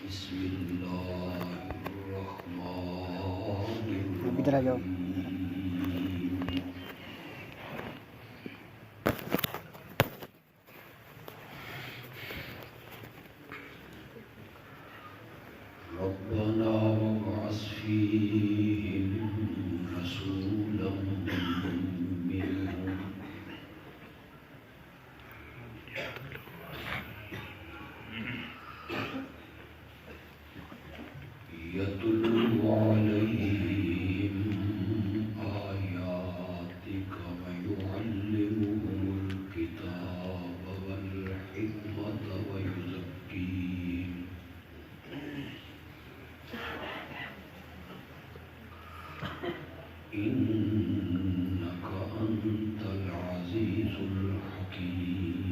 بسم اللہ الرحمن ادھر آ جاؤ. الرحیم ربنا وابعث فيهم رسولا منهم يتلو عليهم آياتك ويعلمهم الكتاب والحكمة ويزكيهم إنك أنت العزيز الحكيم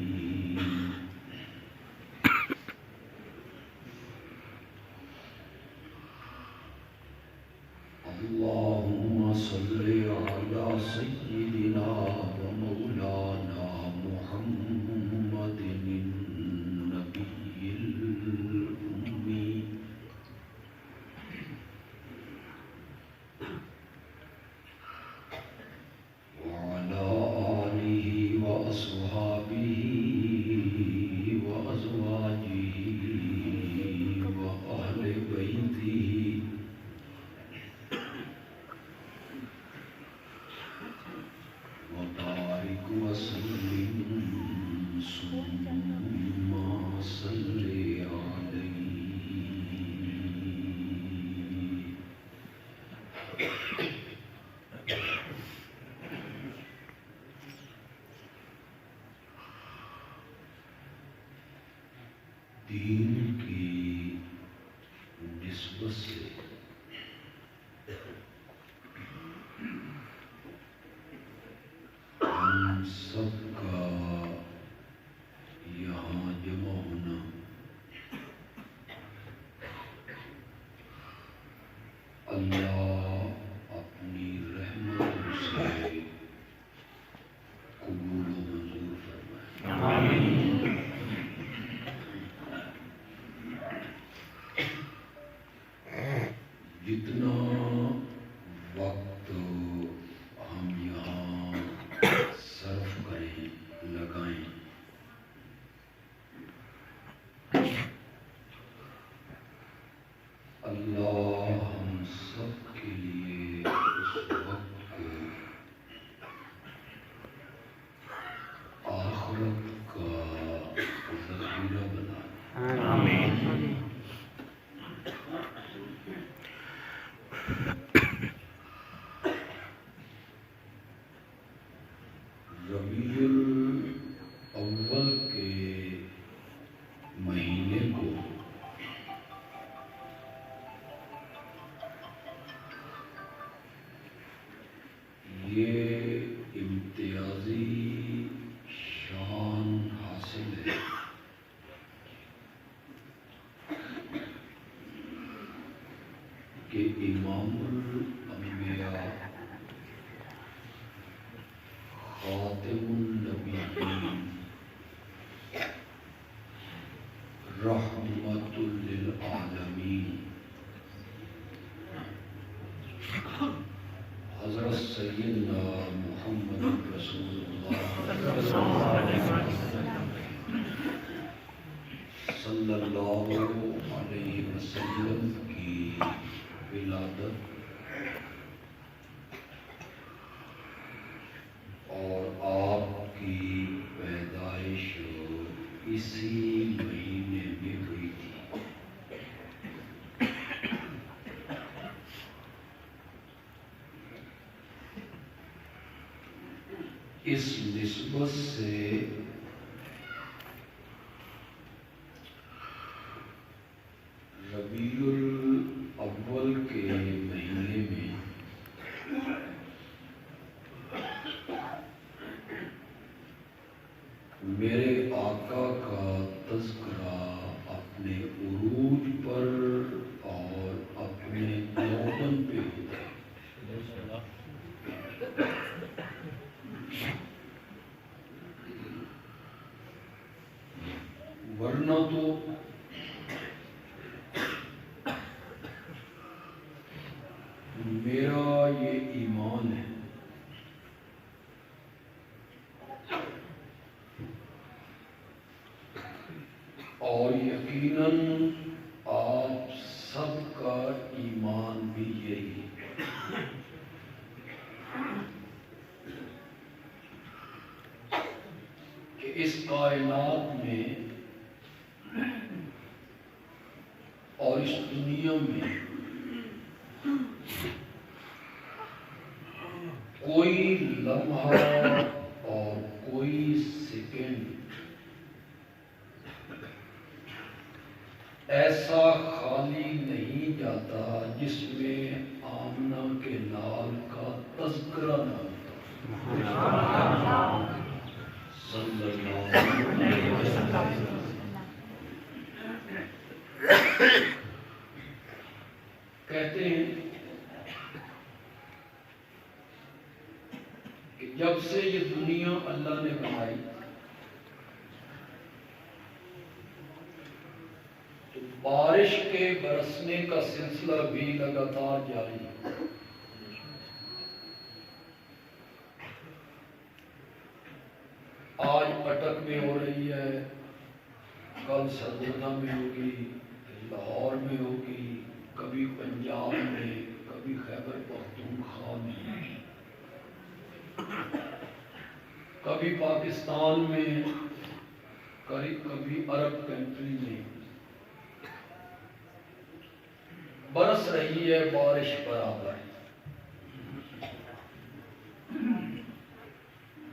اللهم صل على سيدنا ومولانا محمد النبي الأمي وعلى آله وأصحابه وأزواجه وأهل بيته وبارك وسلم ثم صل عليه. دین کی نسبت سے ہم سب کا یہاں جمع ہونا اللہ اپنی رحمتوں سے قبول و منظور فرمائے. جتنا وقت ہم یہاں صرف کریں لگائیں اللہ ہم سب کے لیے اس وقت کو آخرت کا ذخیرہ بنا ربیع الاول کے مہینے کو یہ امتیازی شان حاصل ہے کہ امام الانبیاء خاتم النبیین رحمت للعالمین حضرت سیدنا محمد رسول اللہ صلی اللہ علیہ وسلم کی ولادت اور آپ کی پیدائش اسی مہینے میں ہوئی تھی. اس نسبت سے ربیع الاول کے مہینے میں میرے آقا کا تذکرہ اپنے عروج پر اور اپنے یومن پہ ہوتا ہے. ورنہ تو اور یقیناً آپ سب کا ایمان بھی یہی ہے کہ اس کائنات میں اور اس دنیا میں کوئی لمحہ اور کوئی سیکنڈ ایسا خالی نہیں جاتا جس میں آمنہ کے لال کا تذکرہ نہ ہوتا صلی اللہ علیہ وسلم۔ کہتے ہیں کہ جب سے یہ دنیا اللہ نے بنائی تو بارش کے برسنے کا سلسلہ بھی لگاتار جاری ہے۔ آج اٹک میں ہو رہی ہے، کل سرگودا میں ہوگی، لاہور میں ہوگی، کبھی پنجاب میں، کبھی خیبر پختونخوا میں، کبھی پاکستان میں، کبھی عرب کنٹری میں برس رہی ہے بارش برابر۔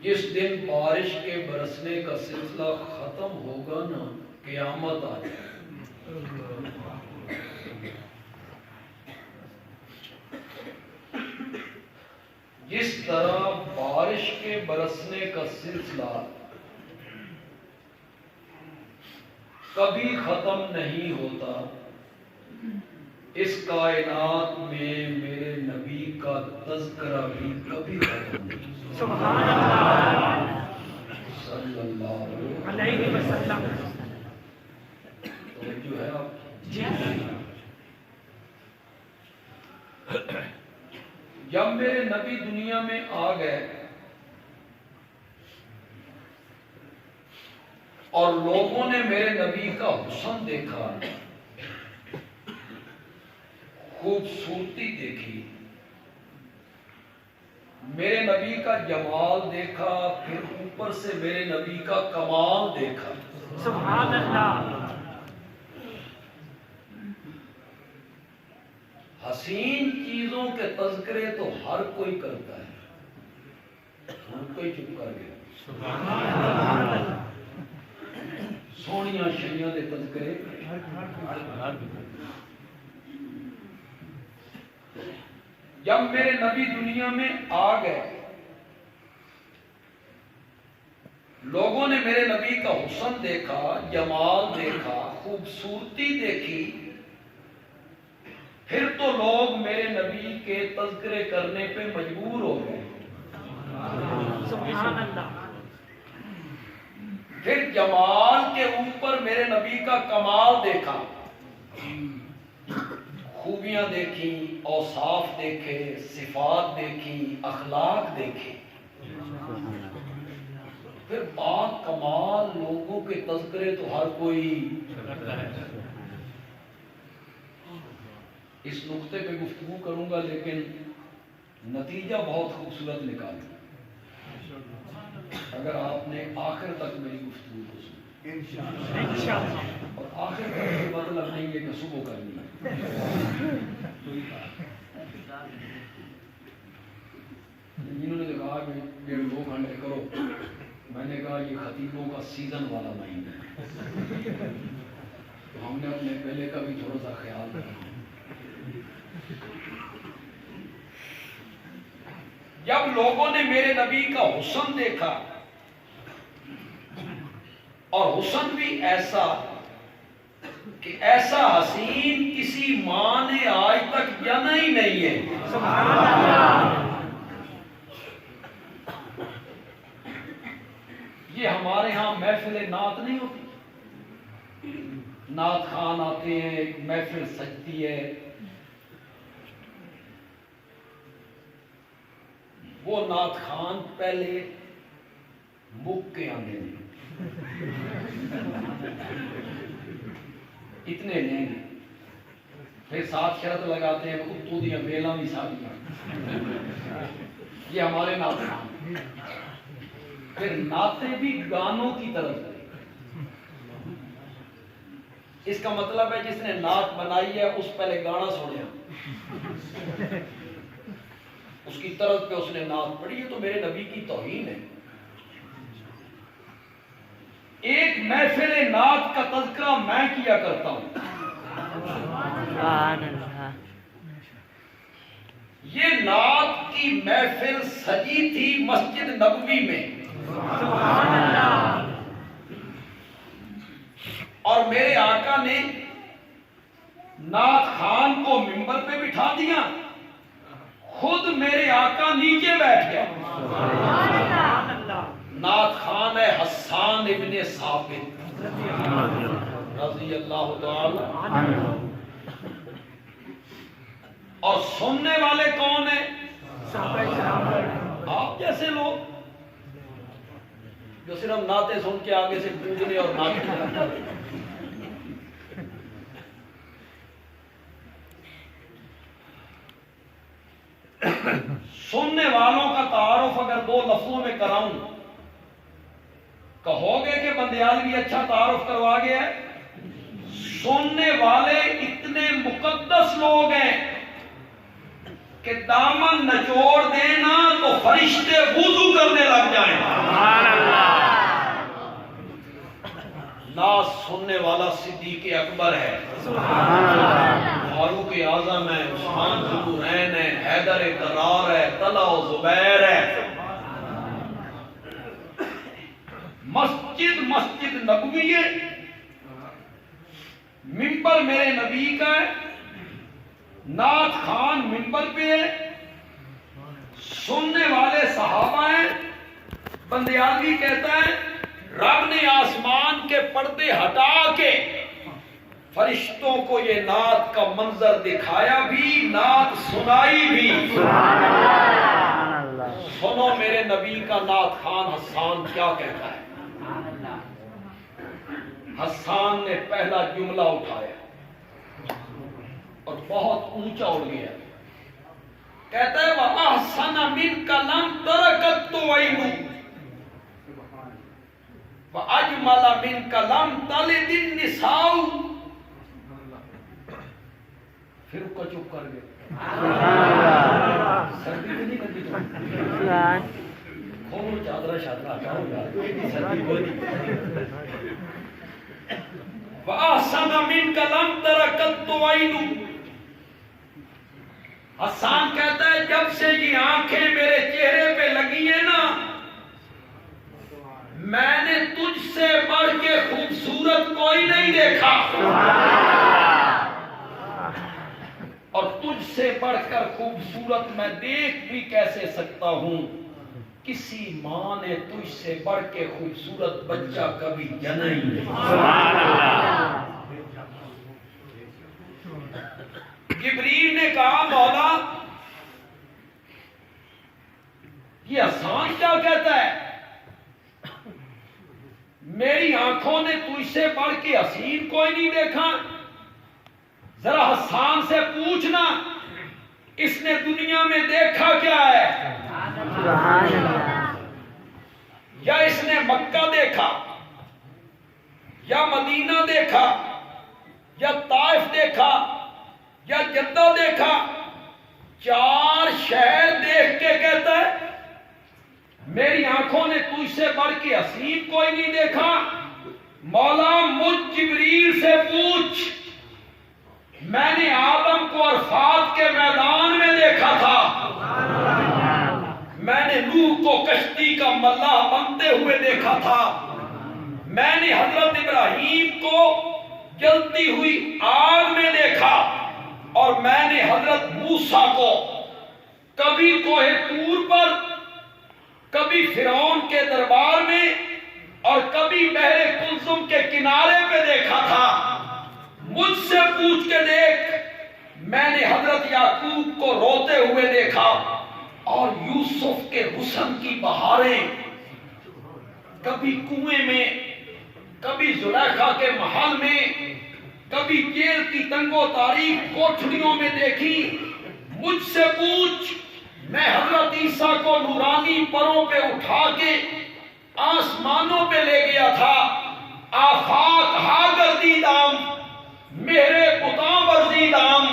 جس دن بارش کے برسنے کا سلسلہ ختم ہوگا نا، قیامت آ جائے۔ جس طرح بارش کے برسنے کا سلسلہ کبھی ختم نہیں ہوتا، اس کائنات میں میرے نبی کا تذکرہ بھی کبھی ختم نہیں ہوتا۔ سبحان اللہ صلی اللہ علیہ وسلم۔ توجہ ہے آپ؟ جی جب میرے نبی دنیا میں آ گئے اور لوگوں نے میرے نبی کا حسن دیکھا، خوبصورتی دیکھی، میرے نبی کا جمال دیکھا، پھر اوپر سے میرے نبی کا کمال دیکھا، سبحان اللہ۔ حسین چیزوں کے تذکرے تو ہر کوئی کرتا ہے، ہر کوئی چپ کر گیا۔ سونیاں شیاں دے تذکرے جب میرے نبی دنیا میں آ گئے، لوگوں نے میرے نبی کا حسن دیکھا، جمال دیکھا، خوبصورتی دیکھی، پھر تو لوگ میرے نبی کے تذکرے کرنے پہ مجبور ہو گئے۔ سبحان اللہ۔ پھر جمال کے اوپر میرے نبی کا کمال دیکھا، خوبیاں دیکھیں، اوصاف دیکھے، صفات دیکھیں، اخلاق دیکھے، پھر پاک کمال لوگوں کے تذکرے تو ہر کوئی کرتا ہے۔ اس نقطے پہ گفتگو کروں گا لیکن نتیجہ بہت خوبصورت نکالے اگر آپ نے آخر تک میری گفتگو کو سنا۔ اور آخر تک یہ مطلب نہیں ہے کہ صبح کرنی ہے، جنہوں نے کہا کہ 1.5-2 گھنٹے کرو، میں نے کہا یہ خطیبوں کا سیزن والا مہینہ ہے، تو ہم نے اپنے پہلے کا بھی تھوڑا سا خیال رکھا۔ جب لوگوں نے میرے نبی کا حسن دیکھا، اور حسن بھی ایسا کہ ایسا حسین کسی ماں نے آج تک جانا ہی نہیں ہے، سبحان اللہ۔ یہ ہمارے ہاں محفل نعت نہیں ہوتی، نعت خان آتے ہیں، ایک محفل سجتی ہے، وہ نعت خان پہلے مک کے آنے نہیں، اتنے لیں گے، پھر ساتھ شرط لگاتے ہیں تو دیا بیلا بھی ساڑیاں، یہ ہمارے نعت خان۔ پھر نعتیں بھی گانوں کی طرف، اس کا مطلب ہے جس نے نعت بنائی ہے اس پہلے گانا سنیا، اس کی طرف پہ اس نے نعت پڑھی، یہ تو میرے نبی کی توہین ہے۔ ایک محفل نعت کا تذکرہ میں کیا کرتا ہوں، یہ نعت کی محفل سجی تھی مسجد نبوی میں، اور میرے آقا نے نعت خان کو منبر پہ بٹھا دیا، خود میرے آقا نیچے بیٹھ گیا۔ نعت خان ہے حسان ابن ثابت رضی اللہ تعالی عنہ، اور سننے والے کون ہیں؟ آپ جیسے لوگ جو صرف نعتیں سن کے آگے سے پوجنے اور ناچنے۔ سننے والوں کا تعارف اگر دو لفظوں میں کراؤں، کہو گے کہ بندیالوی اچھا تعارف کروا گیا ہے؟ سننے والے اتنے مقدس لوگ ہیں کہ دامن نچوڑ دینا تو فرشتے وضو کرنے لگ جائیں۔ نعت سننے والا صدیق اکبر ہے، فاروق اعظم ہے، عثمان ذوالنورین ہے، حیدر کرار ہے، طلحہ و زبیر ہے۔ مسجد نبوی ہے، منبر میرے نبی کا ہے، نعت خان منبر پہ ہے، سننے والے صحابہ ہیں۔ بندیالوی کہتا ہے رب نے آسمان کے پردے ہٹا کے فرشتوں کو یہ نعت کا منظر دکھایا بھی، نعت سنائی بھی۔ سنو میرے نبی کا نعت خان حسان کیا کہتا ہے۔ حسان نے پہلا جملہ اٹھایا اور بہت اونچا اڑ گیا، کہتا ہے وَأَحْسَنَ مِنْكَ لَمْ تَرَ قَطُّ عَيْنٌ وَأَجْمَلَ مِنْكَ لَمْ تَلِدِ النِّسَاءُ۔ پھر کو چپ کر گئے، سردی تو نہیں لگی تو کھولو چادرہ شادرہ ہٹاؤ یار، سردی کو نہیں۔ وَأَحْسَنَ مِنْكَ لَمْ تَرَ قَطُّ عَيْنٌ۔ حسان کہتا ہے جب سے یہ آنکھیں میرے چہرے پہ لگی ہیں نا، میں نے تجھ سے بڑھ کے خوبصورت کوئی نہیں دیکھا، اور تجھ سے بڑھ کر خوبصورت میں دیکھ بھی کیسے سکتا ہوں، کسی ماں نے تجھ سے بڑھ کے خوبصورت بچہ کبھی جنا ہی نہیں۔ جبریل نے کہا مولا یہ حسان کیا کہتا ہے، میری آنکھوں نے تجھ سے بڑھ کے حسین کوئی نہیں دیکھا، ذرا حسان سے پوچھنا اس نے دنیا میں دیکھا کیا ہے، یا اس نے مکہ دیکھا یا مدینہ دیکھا یا طائف دیکھا یا جدہ دیکھا، 4 شہر دیکھ کے کہتا ہے میری آنکھوں نے تجھ سے بڑھ کے حسین کوئی نہیں دیکھا، مولا مجھ جبریل سے پوچھ، میں نے آدم کو عرفات کے میدان میں دیکھا تھا، میں نے نوح کو کشتی کا ملاح بنتے ہوئے دیکھا تھا، میں نے حضرت ابراہیم کو جلتی ہوئی آگ میں دیکھا، اور میں نے حضرت موسیٰ کو کبھی کوہ طور پر، کبھی فرعون کے دربار میں، اور کبھی بحر کلثم کے کنارے پہ دیکھا تھا، مجھ سے پوچھ کے دیکھ، میں نے حضرت یعقوب کو روتے ہوئے دیکھا، اور یوسف کے حسن کی بہاریں کبھی کنویں میں، کبھی زلیخا کے محل میں، کبھی جیل کی تنگ و تاریک کوٹھڑیوں میں دیکھی، مجھ سے پوچھ، میں حضرت عیسیٰ کو نورانی پروں پہ اٹھا کے آسمانوں پہ لے گیا تھا۔ آفاق ہا گردیدام، میرے بتاں ورزیدام،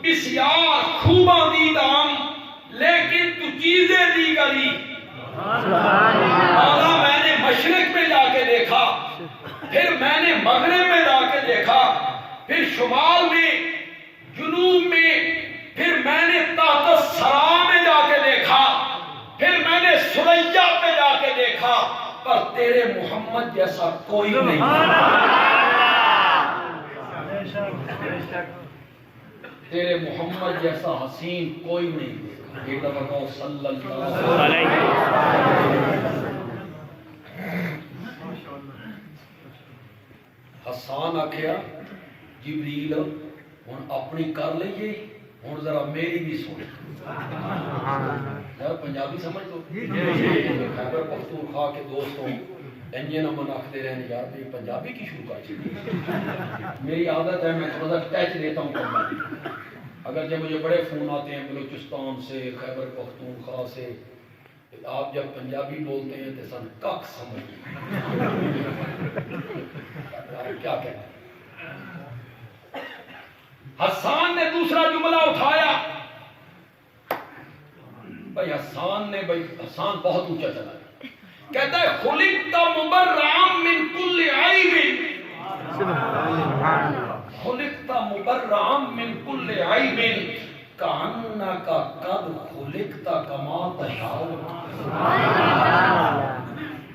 بسیار خوباں دیدام، لیکن تو چیزیں دیگری۔ مولا میں نے مشرق میں جا کے دیکھا، پھر میں نے مغرب میں جا کے دیکھا، پھر شمال میں، جنوب میں، پھر میں نے تحت الثری میں جا کے دیکھا، پھر میں نے ثریا پہ جا کے دیکھا، پر تیرے محمد جیسا کوئی نہیں۔ تیرے محمد جیسا حسین کوئی نہیں دیکھا۔ ایک دفعہ کہو صلی اللہ علیہ وسلم۔ حسان آکھیا جبریل ہن اپنی کر لئیے، ہن ذرا میری بھی سن۔ یار پنجابی سمجھ دو، خیبر پختونخوا کے دوستوں انجے نہ مناختے رہنے، یار بھی پنجابی کی شروع کر چکی۔ میری عادت ہے میں تھوڑا سا ٹیچ دیتا ہوں پنجابی، اگر جب مجھے بڑے فون آتے ہیں بلوچستان سے، خیبر پختونخوا سے، آپ جب پنجابی بولتے ہیں تو سن کک سمجھ کیا کہنا۔ حسان نے دوسرا جملہ اٹھایا، بھائی حسان بہت اونچا چلا گیا، کہتا ہے خلقت مبرعا من کل عیب، خلقت مبرعا من کل عیب کأنک قد خلقت کما تشاء۔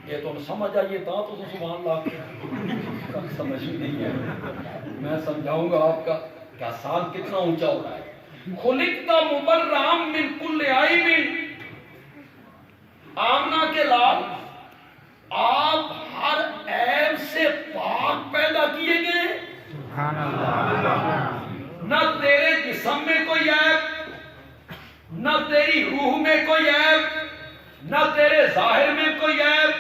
یہ تو سمجھ آئیے تو سبحان اللہ سمجھ نہیں ہے، میں سمجھاؤں گا آپ کا کہ حسان کتنا اونچا ہو رہا ہے۔ خلقت مبرعا من کل عیب، آمنہ کے لال آپ ہر عیب سے پاک پیدا کیے گئے، نہ تیرے جسم میں کوئی عیب، نہ تیری روح میں کوئی عیب، نہ تیرے ظاہر میں کوئی عیب،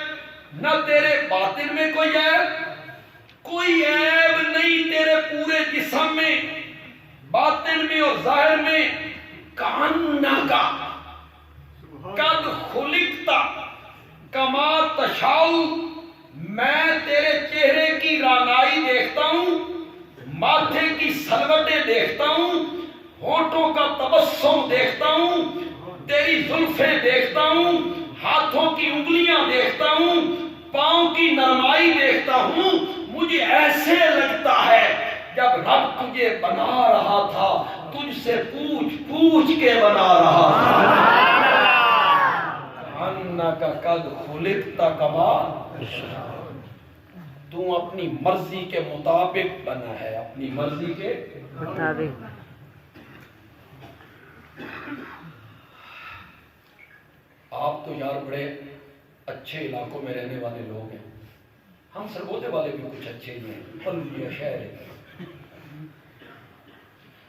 نہ تیرے باطن میں کوئی عیب، کوئی عیب نہیں تیرے پورے جسم میں، باطن میں اور ظاہر میں۔ کأنک قد خلقت کما تشاء، میں تیرے چہرے کی رانائی دیکھتا ہوں، ماتھے کی سلوٹیں دیکھتا ہوں، ہونٹوں کا تبسم دیکھتا ہوں، تیری زلفیں دیکھتا ہوں، ہاتھوں کی انگلیاں دیکھتا ہوں، پاؤں کی نرمائی دیکھتا ہوں۔ مجھے ایسے لگتا ہے جب رب تجھے بنا رہا تھا تجھ سے پوچھ پوچھ کے بنا رہا تھا۔ انک قد خلقت کما، تو اپنی مرضی کے مطابق بنا ہے، اپنی مرضی کے مطابق۔ آپ تو یار بڑے اچھے علاقوں میں رہنے والے لوگ ہیں، ہم سرگودے والے بھی کچھ اچھے ہی ہیں، پلویا شہر ہے۔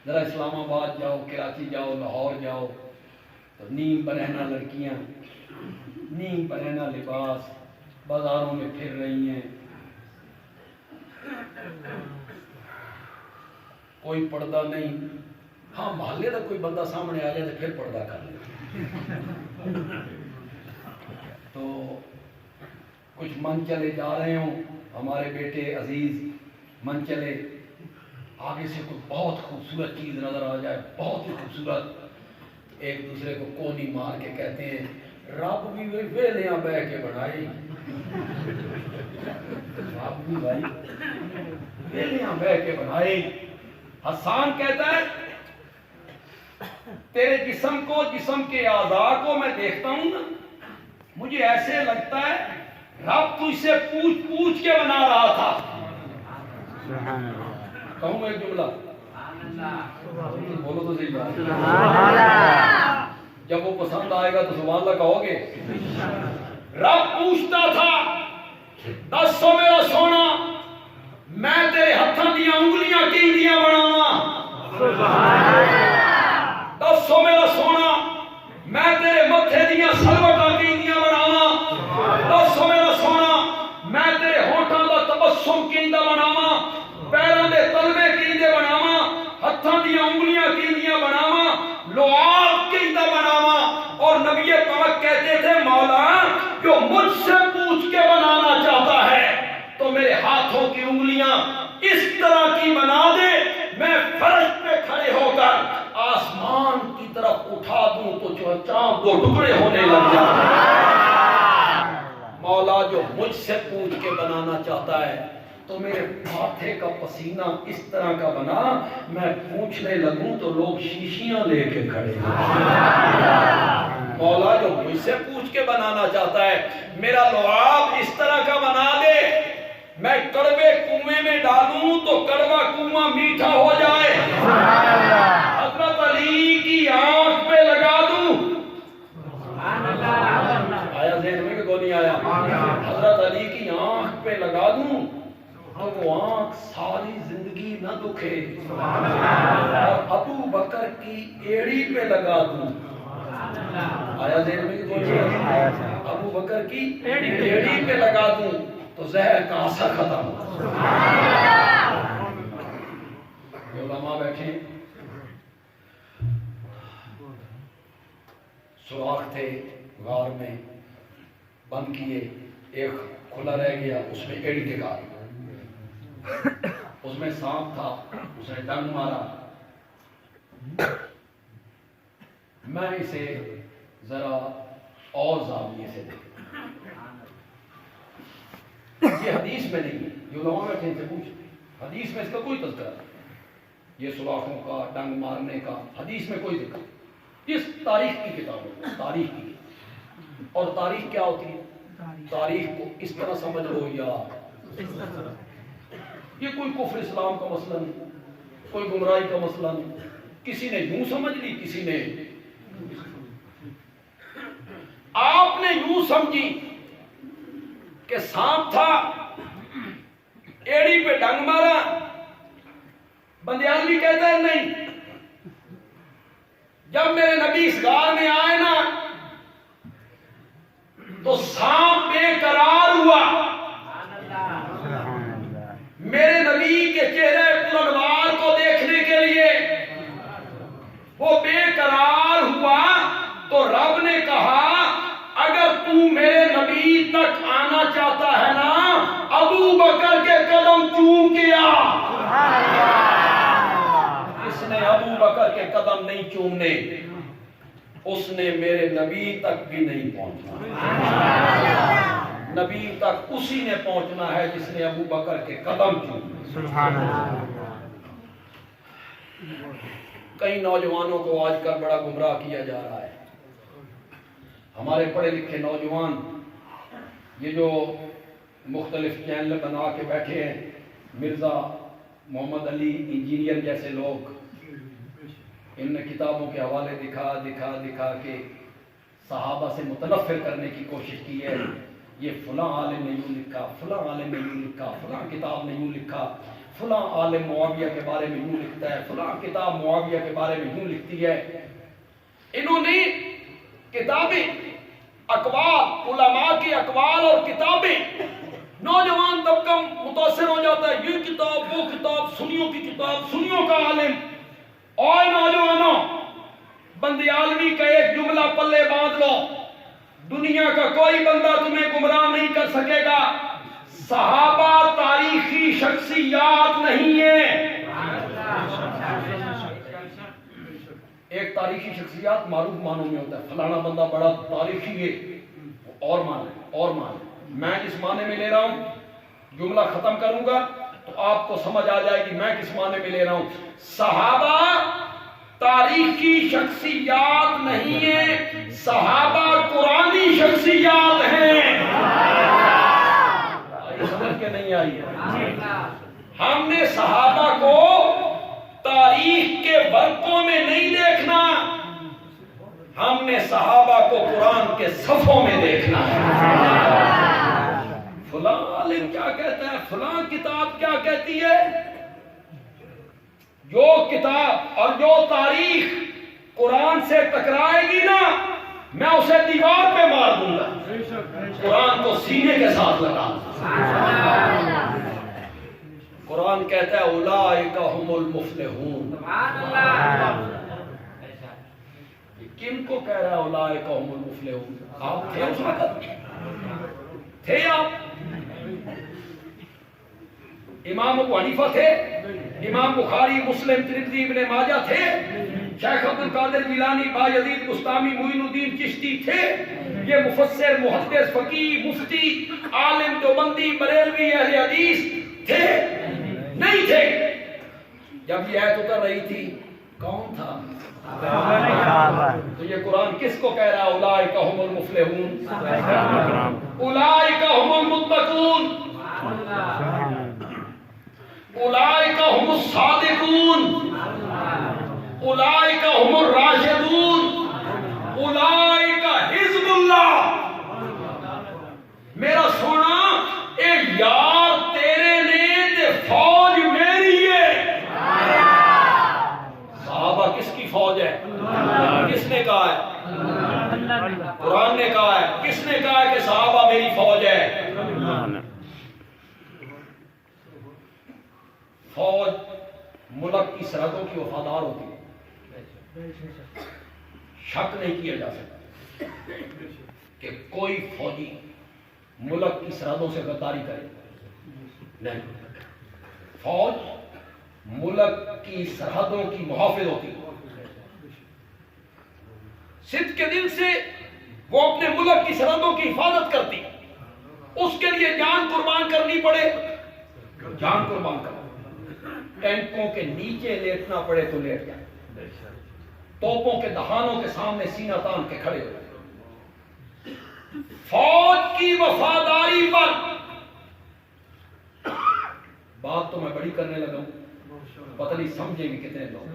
ذرا اسلام آباد جاؤ، کراچی جاؤ، لاہور جاؤ تو نیم برہنہ لڑکیاں، نیم برہنہ لباس بازاروں میں پھر رہی ہیں، کوئی پردہ نہیں۔ ہاں محلے کا کوئی بندہ سامنے آ جائے تو پھر پردہ کر لے۔ تو کچھ من چلے جا رہے ہوں، ہمارے بیٹے عزیز من چلے، آگے سے کوئی بہت خوبصورت چیز نظر آ جائے، بہت ہی خوبصورت، ایک دوسرے کو کونی مار کے کہتے ہیں رب بھی ویلیاں بہ کے بنائی، رب بھی بھائی ویلیاں بہ کے بنائی۔ حسان کہتا ہے تیرے جسم کو، جسم کے اعضاء کو میں دیکھتا ہوں نا، مجھے ایسے لگتا ہے رب تجھ سے پوچھ پوچھ کے بنا رہا تھا۔ کہوں میں ایک جملہ، بولو تو صحیح بات، جب وہ پسند آئے گا تو سبحان اللہ کہو گے۔ رب پوچھتا تھا دسو میرا سونا میں تیرے ہتھاں دیاں انگلیاں کیندیاں بناواں، دسو میرا سونا میں تیرے متھے دیاں سلوٹاں کیندیاں بناواں، دسو میرا سونا میں تیرے ہونٹاں دا تبسم تبسم کیندہ بناوا، پیروں دے تلوے کیندے بناوا، ہتھاں دیاں انگلیاں کیندیاں بناوا، لعاب کیندہ بناوا۔ اور نبی پاک کہتے تھے مولا جو مجھ سے پوچھ کے بنانا چاہتا ہے تو میرے ہاتھوں کی انگلیاں اس طرح کی بنا دے، میں فرش پہ کھڑے ہو کر آسمان کی طرف اٹھا دوں تو جو چاند دو ٹکڑے ہونے لگ جائیں۔ مولا جو مجھ سے پوچھ کے بنانا چاہتا ہے تو میرے ماتھے کا پسینہ اس طرح کا بنا، میں پوچھنے لگوں تو لوگ شیشیاں لے کے کھڑے ہیں۔ مولا جو مجھ سے پوچھ کے بنانا چاہتا ہے میرا لعاب اس طرح کا بنا دے، میں کڑوے کنویں میں ڈالوں تو کڑوا کنواں میٹھا ہو جائے، حضرت علی کی آنکھ پہ لگا دوں، آیا ذہن میں کہ کو نہیں آیا، حضرت علی کی آنکھ پہ لگا دوں تو وہ آنکھ ساری زندگی نہ دکھے، اور ابو بکر کی ایڑی پہ لگا دوں، آیا ذہن میں کہ کو نہیں آیا، ابو بکر کی ایڑی پہ لگا دوں تو زہر کا اثر ختم ہو۔ علماء بیٹھے، سوراخ تھے غار میں بند کیے، ایک کھلا رہ گیا، اس میں ایڑی ٹکا، اس میں سانپ تھا، اس نے ڈنگ مارا، میں اسے ذرا اور زاویے سے دیکھا، یہ حدیث میں نہیں ہے، جو علماء بیٹھے ان سے پوچھ، حدیث میں اس کا کوئی تذکرہ نہیں، یہ سوراخوں کا ڈنگ مارنے کا حدیث میں کوئی ذکر، اس تاریخ کی کتاب ہے، تاریخ کی، اور تاریخ کیا ہوتی ہے؟ تاریخ کو اس طرح سمجھ لو یا یہ کوئی کفر اسلام کا مسئلہ نہیں، کوئی گمراہی کا مسئلہ نہیں، کسی نے یوں سمجھ لی، کسی نے آپ نے یوں سمجھی کہ سانپ تھا، ایڑی پہ ڈنگ مارا، بندیالوی کہتا ہے نہیں، جب میرے نبی اس غار میں آئے نا تو سانپ بے قرار ہوا، میرے نبی کے چہرے پرانوار کو دیکھنے کے لیے وہ بے قرار ہوا، تو رب نے کہا اگر تو میرے نبی تک آنا چاہتا ہے نا ابو بکر کے قدم چوم کے آ۔ اس نے ابو بکر کے قدم نہیں چومنے، اس نے میرے نبی تک بھی نہیں پہنچنا، نبی تک اسی نے پہنچنا ہے جس نے ابو بکر کے قدم چومے۔ کئی نوجوانوں کو آج کل بڑا گمراہ کیا جا رہا ہے، ہمارے پڑھے لکھے نوجوان یہ جو مختلف چینل بنا کے بیٹھے ہیں، مرزا محمد علی انجینئر جیسے لوگ، ان نے کتابوں کے حوالے دکھا دکھا دکھا کے صحابہ سے متنفر کرنے کی کوشش کی ہے، یہ فلاں عالم نے یوں لکھا، فلاں عالم نے یوں لکھا، فلاں کتاب نے یوں لکھا، فلاں عالم معاویہ کے بارے میں یوں لکھتا ہے، فلاں کتاب معاویہ کے بارے میں یوں لکھتی ہے۔ انہوں نے کتابیں، اقوال، علماء کی اقوال اور کتابیں، نوجوان طبقہ متاثر ہو جاتا ہے، یہ کتاب وہ کتاب، سنیوں کی کتاب، سنیوں کا عالم۔ اور نوجوانوں، بندیالوی کا ایک جملہ پلے باندھ لو، دنیا کا کوئی بندہ تمہیں گمراہ نہیں کر سکے گا، صحابہ تاریخی شخصیات نہیں ہیں۔ ایک تاریخی شخصیات معروف معنوں میں ہوتا ہے، فلانا بندہ بڑا تاریخی ہے، اور معنی میں جس معنی میں لے رہا ہوں، جملہ ختم کروں گا تو آپ کو سمجھ آ جائے گی میں کس معنی میں لے رہا ہوں۔ صحابہ تاریخی شخصیات نہیں ہیں، صحابہ قرآنی شخصیات ہیں۔ سمجھ کے نہیں آئی ہے؟ ہم نے صحابہ کو تاریخ کے ورقوں میں نہیں دیکھنا، ہم نے صحابہ کو قرآن کے صفوں میں دیکھنا ہے۔ فلاں عالم کیا کہتا ہے، فلاں کتاب کیا کہتی ہے، جو کتاب اور جو تاریخ قرآن سے ٹکرائے گی نا میں اسے دیوار پہ مار دوں گا، قرآن کو سینے کے ساتھ لگا۔ کہتا ہے اولئک هم المفلحون. کن کو کہہ رہا ہے اولئک هم المفلحون؟ آپ تھے اس وقت؟ تھے آپ؟ امام ابو حنیفہ تھے؟ امام بخاری، مسلم، ترمذی، ابن ماجہ تھے؟ شیخ عبد القادر جیلانی، بایزید بستامی، معین الدین چشتی تھے؟ یہ مفسر، محدث، فقیہ، مفتی، عالم، دیوبندی، بریلوی، اہل حدیث تھے؟ نہیں تھے. جب یہ آیت اتر رہی تھی کون تھا؟ تو یہ قرآن کس کو کہہ رہا ہے اولئک هم المفلحون؟ اولئک هم المتقون، اولئک هم الصادقون، اولئک هم الراشدون، اولئک حزب اللہ. میرا سونا اے یار تیرے نے تے فوج میری ہے. صحابہ کس کی فوج ہے؟ کس نے کہا ہے؟ قرآن نے کہا ہے. کس نے کہا ہے کہ صحابہ میری فوج ہے؟ فوج ملک کی سرحدوں کی وفادار ہوتی ہے. شک نہیں کیا جا سکتا کہ کوئی فوجی ملک کی سرحدوں سے غداری کرے. نہیں، فوج ملک کی سرحدوں کی محافظ ہوتی ہے. صدق کے دل سے وہ اپنے ملک کی سرحدوں کی حفاظت کرتی. اس کے لیے جان قربان کرنی پڑے جان قربان کرو. ٹینکوں کے نیچے لیٹنا پڑے تو لیٹ جائے. توپوں کے دہانوں کے سامنے سینہ تان کے کھڑے ہو. فوج کی وفاداری پر بات تو میں بڑی کرنے لگا ہوں، پتہ نہیں سمجھیں گے کتنے لوگ.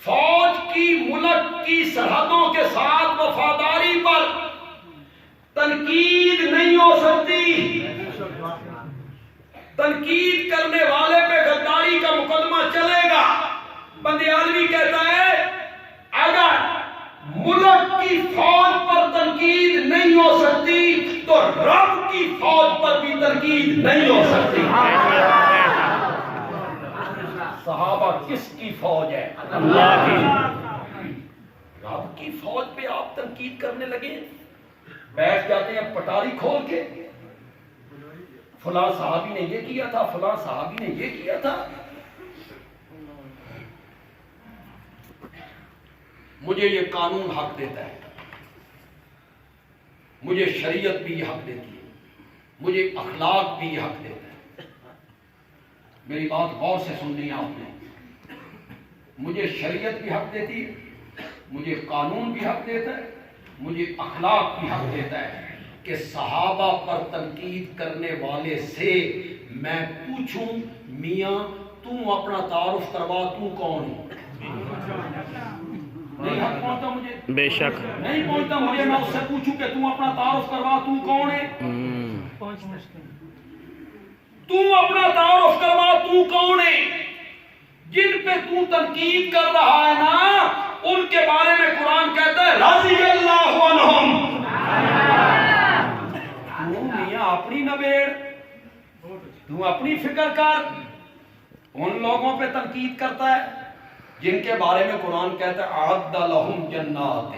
فوج کی ملک کی سرحدوں کے ساتھ وفاداری پر تنقید نہیں ہو سکتی. تنقید کرنے والے پہ غداری کا مقدمہ چلے گا. بندیالوی کہتا ہے اگر ملک کی فوج پر تنقید نہیں ہو سکتی تو رب کی فوج پر بھی تنقید نہیں ہو سکتی. صحابہ کس کی فوج ہے؟ اللہ کی. رب کی فوج پہ آپ تنقید کرنے لگے. بیٹھ جاتے ہیں پٹاری کھول کے، فلاں صحابی نے یہ کیا تھا، فلاں صحابی نے یہ کیا تھا. مجھے یہ قانون حق دیتا ہے، مجھے شریعت بھی یہ حق دیتی ہے، مجھے اخلاق بھی یہ حق دیتا ہے. میری بات غور سے سننی ہے آپ نے. مجھے شریعت بھی حق دیتی ہے، مجھے قانون بھی حق دیتا ہے، مجھے اخلاق بھی حق دیتا ہے کہ صحابہ پر تنقید کرنے والے سے میں پوچھوں میاں تم اپنا تعارف کروا، تو کون ہے؟ نہیں حق پہنچتا مجھے؟ بے شک نہیں پہنچتا مجھے. میں اس سے پوچھوں کہ تم اپنا تعارف کروا، تو کون ہے؟ تم اپنا تعارف کروا، تو کون ہے؟ جن پہ تو تنقید کر رہا ہے نا ان کے بارے میں قرآن کہتا ہے رضی اللہ عنہم. تو میاں اپنی نبیڑ، تو اپنی فکر کر. ان لوگوں پہ تنقید کرتا ہے جن کے بارے میں قرآن کہتا ہے اعد لہم جنات.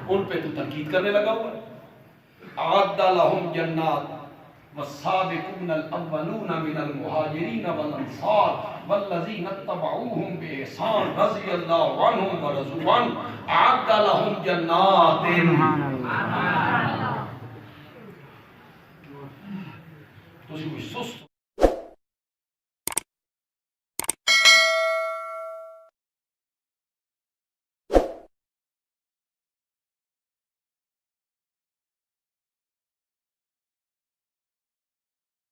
ان پہ تو تنقید کرنے لگا ہوا ہے. اعد لہم جنات والسابقون الاولون من المہاجرین والانصار والذین اتبعوهم بإحسان رضی اللہ عنہم ورضوا عنہ اعد لہم جنات. تو کوئی سست